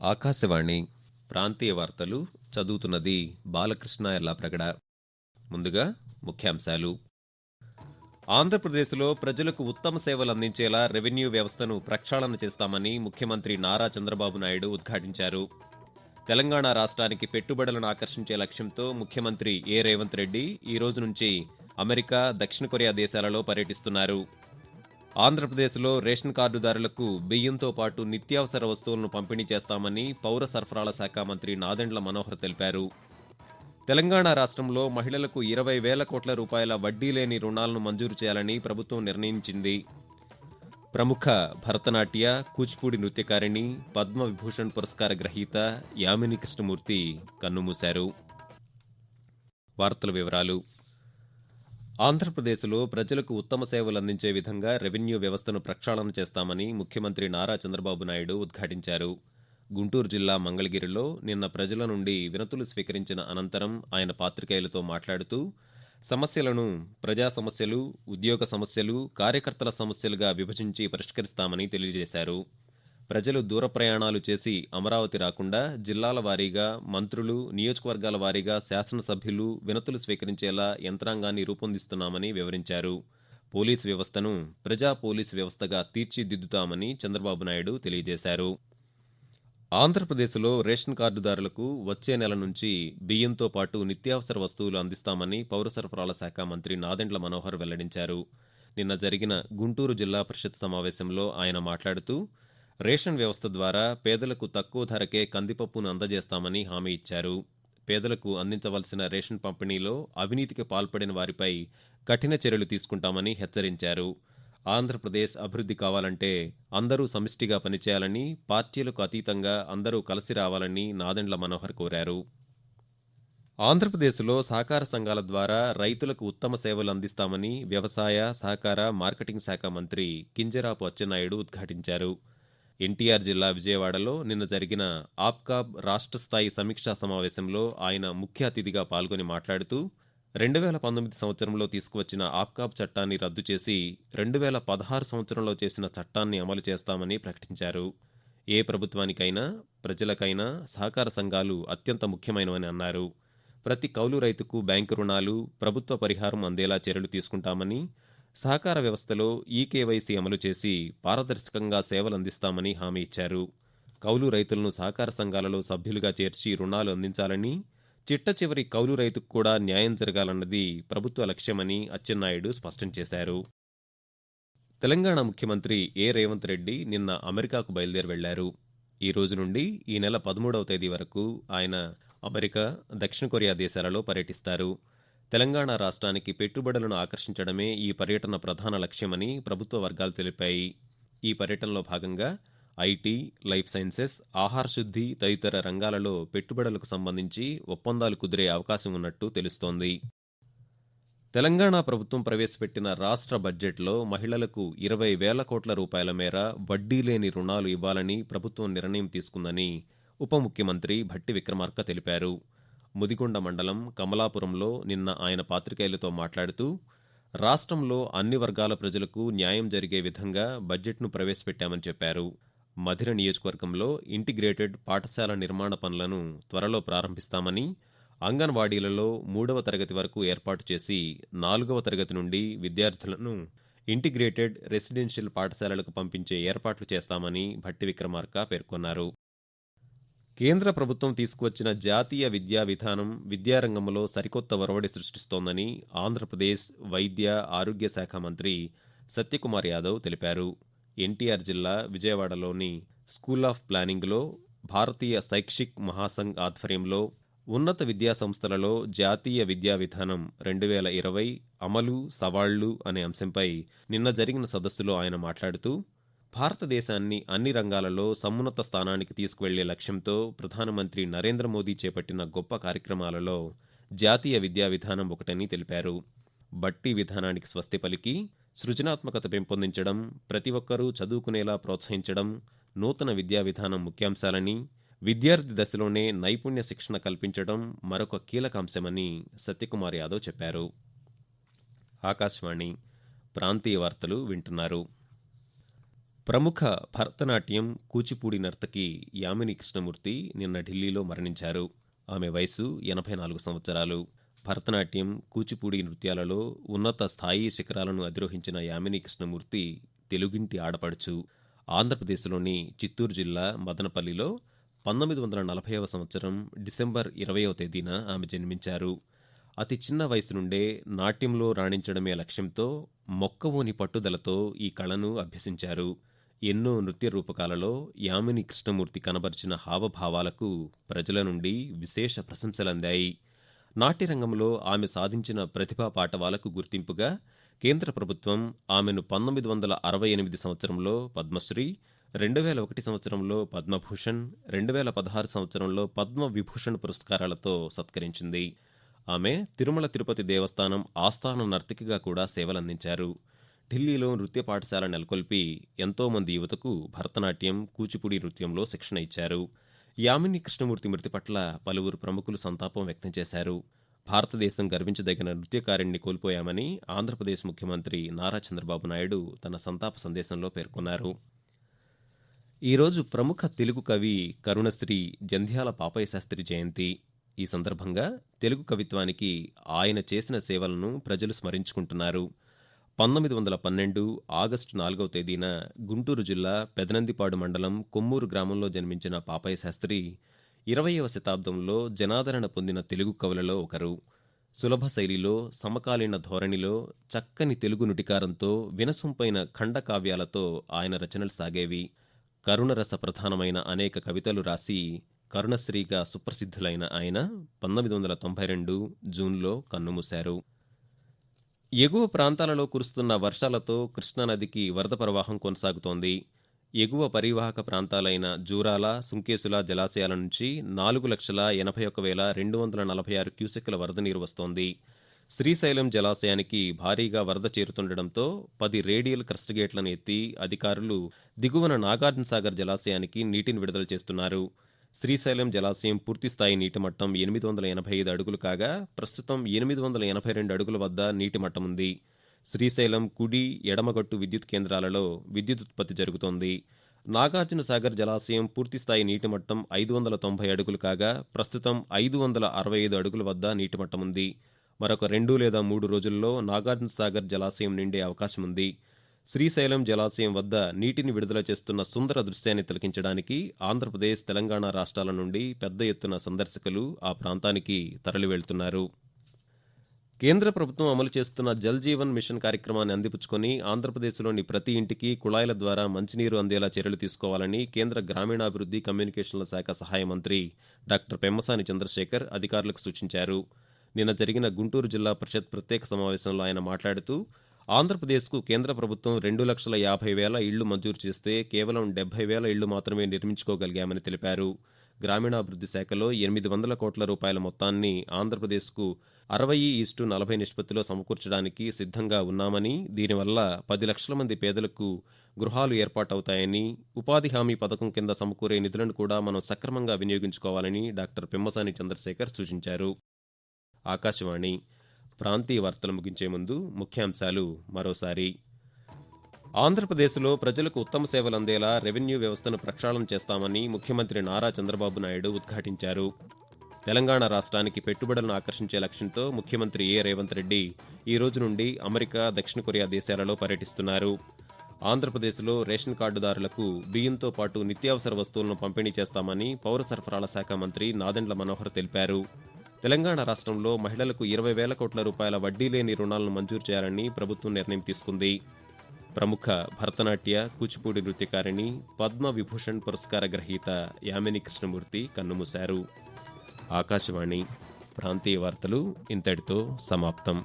ఆకాశవాణి ప్రాంతీయ వార్తలు చదువుతున్నది బాలకృష్ణ ఎల్లాప్రగడ. ముందుగా ముఖ్యాంశాలు. ఆంధ్రప్రదేశ్లో ప్రజలకు ఉత్తమ సేవలు అందించేలా రెవెన్యూ వ్యవస్థను ప్రక్షాళన చేస్తామని ముఖ్యమంత్రి నారా చంద్రబాబు నాయుడు ఉద్ఘాటించారు. తెలంగాణ రాష్ట్రానికి పెట్టుబడులను ఆకర్షించే లక్ష్యంతో ముఖ్యమంత్రి రేవంత్ రెడ్డి ఈ రోజు నుంచి అమెరికా, దక్షిణ కొరియా దేశాలలో పర్యటిస్తున్నారు. ఆంధ్రప్రదేశ్లో రేషన్ కార్డుదారులకు బియ్యంతో పాటు నిత్యావసర వస్తువులను పంపిణీ చేస్తామని పౌర సరఫరాల శాఖ మంత్రి నాదెండ్ల మనోహర్ తెలిపారు. తెలంగాణ రాష్ట్రంలో మహిళలకు 20,000 కోట్ల రూపాయల వడ్డీ లేని రుణాలను మంజూరు చేయాలని ప్రభుత్వం నిర్ణయించింది. ప్రముఖ భరతనాట్య, కూచిపూడి నృత్యకారిణి, పద్మవిభూషణ్ పురస్కార గ్రహీత యామిని కృష్ణమూర్తి కన్నుమూశారు. వార్తల వివరాలు. ఆంధ్రప్రదేశ్లో ప్రజలకు ఉత్తమ సేవలు అందించే విధంగా రెవెన్యూ వ్యవస్థను ప్రక్షాళన చేస్తామని ముఖ్యమంత్రి నారా చంద్రబాబు నాయుడు ఉద్ఘాటించారు. గుంటూరు జిల్లా మంగళగిరిలో నిన్న ప్రజల నుండి వినతులు స్వీకరించిన అనంతరం ఆయన పాత్రికేయులతో మాట్లాడుతూ సమస్యలను ప్రజా సమస్యలు, ఉద్యోగ సమస్యలు, కార్యకర్తల సమస్యలుగా విభజించి పరిష్కరిస్తామని తెలియజేశారు. ప్రజలు దూర ప్రయాణాలు చేసి అమరావతి రాకుండా జిల్లాల వారీగా మంత్రులు, నియోజకవర్గాల వారీగా శాసనసభ్యులు వినతులు స్వీకరించేలా యంత్రాంగాన్ని రూపొందిస్తున్నామని వివరించారు. పోలీసు వ్యవస్థను ప్రజా పోలీసు వ్యవస్థగా తీర్చిదిద్దుతామని చంద్రబాబు నాయుడు తెలియజేశారు. ఆంధ్రప్రదేశ్లో రేషన్ కార్డుదారులకు వచ్చే నెల నుంచి బియ్యంతో పాటు నిత్యావసర వస్తువులు అందిస్తామని పౌర సరఫరాల శాఖ మంత్రి నాదెండ్ల మనోహర్ వెల్లడించారు. నిన్న జరిగిన గుంటూరు జిల్లా పరిషత్ సమావేశంలో ఆయన మాట్లాడుతూ రేషన్ వ్యవస్థ ద్వారా పేదలకు తక్కువ ధరకే కందిపప్పును అందజేస్తామని హామీ ఇచ్చారు. పేదలకు అందించవలసిన రేషన్ పంపిణీలో అవినీతికి పాల్పడిన వారిపై కఠిన చర్యలు తీసుకుంటామని హెచ్చరించారు. ఆంధ్రప్రదేశ్ అభివృద్ధి కావాలంటే అందరూ సమిష్టిగా పనిచేయాలని, పార్టీలకు అతీతంగా అందరూ కలిసి రావాలని నాదెండ్ల మనోహర్ కోరారు. ఆంధ్రప్రదేశ్లో సహకార సంఘాల ద్వారా రైతులకు ఉత్తమ సేవలు అందిస్తామని వ్యవసాయ, సహకార, మార్కెటింగ్ శాఖ మంత్రి కింజరాపు అచ్చెన్నాయుడు ఉద్ఘాటించారు. ఎన్టీఆర్ జిల్లా విజయవాడలో నిన్న జరిగిన ఆప్కాబ్ రాష్ట్ర స్థాయి సమీక్షా సమావేశంలో ఆయన ముఖ్య అతిథిగా పాల్గొని మాట్లాడుతూ 2019 సంవత్సరంలో తీసుకువచ్చిన ఆప్కాబ్ చట్టాన్ని రద్దు చేసి 2016 సంవత్సరంలో చేసిన చట్టాన్ని అమలు చేస్తామని ప్రకటించారు. ఏ ప్రభుత్వానికైనా, ప్రజలకైనా సహకార సంఘాలు అత్యంత ముఖ్యమైనవని అన్నారు. ప్రతి కౌలు రైతుకు బ్యాంకు రుణాలు, ప్రభుత్వ పరిహారం అందేలా చర్యలు తీసుకుంటామని, సహకార వ్యవస్థలో ఈకేవైసీ అమలు చేసి పారదర్శకంగా సేవలందిస్తామని హామీ ఇచ్చారు. కౌలు రైతులను సహకార సంఘాలలో సభ్యులుగా చేర్చి రుణాలు అందించాలని, చిట్ట చివరి కౌలు రైతుకు కూడా న్యాయం జరగాలన్నది ప్రభుత్వ లక్ష్యమని అచ్చెన్నాయుడు స్పష్టం చేశారు. తెలంగాణ ముఖ్యమంత్రి రేవంత్ రెడ్డి నిన్న అమెరికాకు బయలుదేరి వెళ్లారు. ఈ రోజు నుండి ఈ నెల 13వ తేదీ వరకు ఆయన అమెరికా, దక్షిణ కొరియా దేశాలలో పర్యటిస్తారు. తెలంగాణ రాష్ట్రానికి పెట్టుబడులను ఆకర్షించడమే ఈ పర్యటన ప్రధాన లక్ష్యమని ప్రభుత్వ వర్గాలు తెలిపాయి. ఈ పర్యటనలో భాగంగా ఐటీ, లైఫ్ సైన్సెస్, ఆహార శుద్ధి తదితర రంగాలలో పెట్టుబడులకు సంబంధించి ఒప్పందాలు కుదిరే అవకాశం ఉన్నట్టు తెలుస్తోంది. తెలంగాణ ప్రభుత్వం ప్రవేశపెట్టిన రాష్ట్ర బడ్జెట్లో మహిళలకు 20,000 కోట్ల రూపాయల మేర వడ్డీ లేని రుణాలు ఇవ్వాలని ప్రభుత్వం నిర్ణయం తీసుకుందని ఉప ముఖ్యమంత్రి భట్టి విక్రమార్క తెలిపారు. ముదిగొండ మండలం కమలాపురంలో నిన్న ఆయన పాత్రికేయులతో మాట్లాడుతూ రాష్ట్రంలో అన్ని వర్గాల ప్రజలకు న్యాయం జరిగే విధంగా బడ్జెట్ను ప్రవేశపెట్టామని చెప్పారు. మధిర నియోజకవర్గంలో ఇంటిగ్రేటెడ్ పాఠశాల నిర్మాణ పనులను త్వరలో ప్రారంభిస్తామని, అంగన్వాడీలలో 3వ తరగతి వరకు ఏర్పాటు చేసి 4వ తరగతి నుండి విద్యార్థులను ఇంటిగ్రేటెడ్ రెసిడెన్షియల్ పాఠశాలలకు పంపించే ఏర్పాట్లు చేస్తామని భట్టి విక్రమార్క పేర్కొన్నారు. కేంద్ర ప్రభుత్వం తీసుకువచ్చిన జాతీయ విద్యా విధానం విద్యారంగంలో సరికొత్త ఒరవడి సృష్టిస్తోందని ఆంధ్రప్రదేశ్ వైద్య, ఆరోగ్య శాఖ మంత్రి సత్యకుమార్ యాదవ్ తెలిపారు. ఎన్టీఆర్ జిల్లా విజయవాడలోని స్కూల్ ఆఫ్ ప్లానింగ్లో భారతీయ శైక్షిక్ మహాసంఘ్ ఆధ్వర్యంలో ఉన్నత విద్యా సంస్థలలో జాతీయ విద్యా విధానం 2020 అమలు, సవాళ్లు అనే అంశంపై నిన్న జరిగిన సదస్సులో ఆయన మాట్లాడుతూ భారతదేశాన్ని అన్ని రంగాలలో సమున్నత స్థానానికి తీసుకువెళ్లే లక్ష్యంతో ప్రధానమంత్రి నరేంద్ర మోదీ చేపట్టిన గొప్ప కార్యక్రమాలలో జాతీయ విద్యా విధానం ఒకటని తెలిపారు. బట్టి విధానానికి స్వస్తి పలికి సృజనాత్మకత పెంపొందించడం, ప్రతి ఒక్కరూ చదువుకునేలా ప్రోత్సహించడం నూతన విద్యా విధానం ముఖ్యాంశాలని, విద్యార్థి దశలోనే నైపుణ్య శిక్షణ కల్పించడం మరొక కీలక అంశమని సత్యకుమార్ యాదవ్ చెప్పారు. ఆకాశవాణి ప్రాంతీయ వార్తలు వింటున్నారు. ప్రముఖ భరతనాట్యం, కూచిపూడి నర్తకి యామిని కృష్ణమూర్తి నిన్న ఢిల్లీలో మరణించారు. ఆమె వయసు 84 సంవత్సరాలు. భరతనాట్యం, కూచిపూడి నృత్యాలలో ఉన్నత స్థాయి శిఖరాలను అధిరోహించిన యామిని కృష్ణమూర్తి తెలుగింటి ఆడపడుచు. ఆంధ్రప్రదేశ్లోని చిత్తూరు జిల్లా మదనపల్లిలో 1940వ సంవత్సరం డిసెంబర్ 20వ తేదీన ఆమె జన్మించారు. అతి చిన్న వయసు నుండే నాట్యంలో రాణించడమే లక్ష్యంతో మొక్కవోని పట్టుదలతో ఈ కళను అభ్యసించారు. ఎన్నో నృత్య రూపకాలలో యామిని కృష్ణమూర్తి కనబరిచిన హావభావాలకు ప్రజల నుండి విశేష ప్రశంసలందాయి. నాట్యరంగంలో ఆమె సాధించిన ప్రతిభా పాటవాలకు గుర్తింపుగా కేంద్ర ప్రభుత్వం ఆమెను 1968 సంవత్సరంలో పద్మశ్రీ, 2001 సంవత్సరంలో పద్మభూషణ్, 2016 సంవత్సరంలో పద్మవిభూషణ్ పురస్కారాలతో సత్కరించింది. ఆమె తిరుమల తిరుపతి దేవస్థానం ఆస్థాన నర్తకిగా కూడా సేవలందించారు. ఢిల్లీలో నృత్య పాఠశాల నెలకొల్పి ఎంతోమంది యువతకు భరతనాట్యం, కూచిపూడి నృత్యంలో శిక్షణ ఇచ్చారు. యామిని కృష్ణమూర్తి మృతి పట్ల పలువురు ప్రముఖులు సంతాపం వ్యక్తం చేశారు. భారతదేశం గర్వించదగిన నృత్యకారిణిని కోల్పోయామని ఆంధ్రప్రదేశ్ ముఖ్యమంత్రి నారా చంద్రబాబు నాయుడు తన సంతాప సందేశంలో పేర్కొన్నారు. ఈరోజు ప్రముఖ తెలుగు కవి కరుణశ్రీ జంధ్యాల పాపయ్య శాస్త్రి జయంతి. ఈ సందర్భంగా తెలుగు కవిత్వానికి ఆయన చేసిన సేవలను ప్రజలు స్మరించుకుంటున్నారు. 1912 ఆగస్టు 4వ తేదీన గుంటూరు జిల్లా పెదనందిపాడు మండలం కొమ్మూరు గ్రామంలో జన్మించిన పాపయ్య శాస్త్రి 20వ శతాబ్దంలో జనాదరణ పొందిన తెలుగు కవులలో ఒకరు. సులభ శైలిలో, సమకాలీన ధోరణిలో, చక్కని తెలుగు నుటికారంతో, వినసొంపైన ఖండకావ్యాలతో ఆయన రచనలు సాగేవి. కరుణరస ప్రధానమైన అనేక కవితలు రాసి కరుణశ్రీగా సుప్రసిద్ధులైన ఆయన 1992 జూన్లో కన్నుమూశారు. ఎగువ ప్రాంతాలలో కురుస్తున్న వర్షాలతో కృష్ణానదికి వరద ప్రవాహం కొనసాగుతోంది. ఎగువ పరివాహక ప్రాంతాలైన జూరాల, సుంకేసుల జలాశయాల నుంచి 4,81,246 క్యూసెక్కుల వరద నీరు వస్తోంది. శ్రీశైలం జలాశయానికి భారీగా వరద చేరుతుండటంతో 10 రేడియల్ క్రస్ట్ గేట్లను ఎత్తి అధికారులు దిగువన నాగార్జునసాగర్ జలాశయానికి నీటిని విడుదల చేస్తున్నారు. శ్రీశైలం జలాశయం పూర్తిస్థాయి నీటిమట్టం 885 అడుగులు కాగా ప్రస్తుతం 882 అడుగుల వద్ద నీటిమట్టం ఉంది. శ్రీశైలం కుడి, ఎడమగట్టు విద్యుత్ కేంద్రాలలో విద్యుదుత్పత్తి జరుగుతోంది. నాగార్జునసాగర్ జలాశయం పూర్తిస్థాయి నీటిమట్టం 590 అడుగులు కాగా ప్రస్తుతం 565 అడుగుల వద్ద నీటిమట్టం ఉంది. మరొక 2 లేదా 3 రోజుల్లో నాగార్జునసాగర్ జలాశయం నిండే అవకాశం ఉంది. శ్రీశైలం జలాశయం వద్ద నీటిని విడుదల చేస్తున్న సుందర దృశ్యాన్ని తిలకించడానికి ఆంధ్రప్రదేశ్, తెలంగాణ రాష్ట్రాల నుండి పెద్ద ఎత్తున సందర్శకులు ఆ ప్రాంతానికి తరలివెళ్తున్నారు. కేంద్ర ప్రభుత్వం అమలు చేస్తున్న జల్ జీవన్ మిషన్ కార్యక్రమాన్ని అందిపుచ్చుకొని ఆంధ్రప్రదేశ్లోని ప్రతి ఇంటికి కుళాయిల ద్వారా మంచినీరు అందేలా చర్యలు తీసుకోవాలని కేంద్ర గ్రామీణాభివృద్ధి, కమ్యూనికేషన్ల శాఖ సహాయ మంత్రి డాక్టర్ పెమ్మసాని చంద్రశేఖర్ అధికారులకు సూచించారు. నిన్న జరిగిన గుంటూరు జిల్లా పరిషత్ ప్రత్యేక సమావేశంలో ఆయన మాట్లాడుతూ ఆంధ్రప్రదేశ్కు కేంద్ర ప్రభుత్వం 2,50,000 ఇళ్లు మంజూరు చేస్తే కేవలం 70,000 ఇళ్లు మాత్రమే నిర్మించుకోగలిగామని తెలిపారు. గ్రామీణాభివృద్ధి శాఖలో 800 కోట్ల రూపాయల మొత్తాన్ని ఆంధ్రప్రదేశ్కు 60:40 నిష్పత్తిలో సమకూర్చడానికి సిద్ధంగా ఉన్నామని, దీనివల్ల 10 లక్షల మంది పేదలకు గృహాలు ఏర్పాటవుతాయని, ఉపాధి హామీ పథకం కింద సమకూరే నిధులను కూడా మనం సక్రమంగా వినియోగించుకోవాలని డాక్టర్ పెమ్మసాని చంద్రశేఖర్ సూచించారు. ఆకాశవాణి ప్రాంతీయ వార్తలు ముగించే ముందు ముఖ్యాంశాలు మరోసారి. ఆంధ్రప్రదేశ్లో ప్రజలకు ఉత్తమ సేవలు అందేలా రెవెన్యూ వ్యవస్థను ప్రక్షాళన చేస్తామని ముఖ్యమంత్రి నారా చంద్రబాబు నాయుడు ఉద్ఘాటించారు. తెలంగాణ రాష్ట్రానికి పెట్టుబడులను ఆకర్షించే లక్ష్యంతో ముఖ్యమంత్రి రేవంత్ రెడ్డి ఈ రోజు నుండి అమెరికా, దక్షిణ కొరియా దేశాలలో పర్యటిస్తున్నారు. ఆంధ్రప్రదేశ్లో రేషన్ కార్డుదారులకు బియ్యంతో పాటు నిత్యావసర వస్తువులను పంపిణీ చేస్తామని పౌర సరఫరాల శాఖ మంత్రి నాదెండ్ల మనోహర్ తెలిపారు. తెలంగాణ రాష్ట్రంలో మహిళలకు 20,000 కోట్ల రూపాయల వడ్డీ లేని రుణాలను మంజూరు చేయాలని ప్రభుత్వం నిర్ణయం తీసుకుంది. ప్రముఖ భరతనాట్య, కూచిపూడి నృత్యకారిణి, పద్మవిభూషణ్ పురస్కార గ్రహీత యామిని కృష్ణమూర్తి కన్నుమూశారు. ఆకాశవాణి ప్రాంతీయ వార్తలు ఇంతటితో సమాప్తం.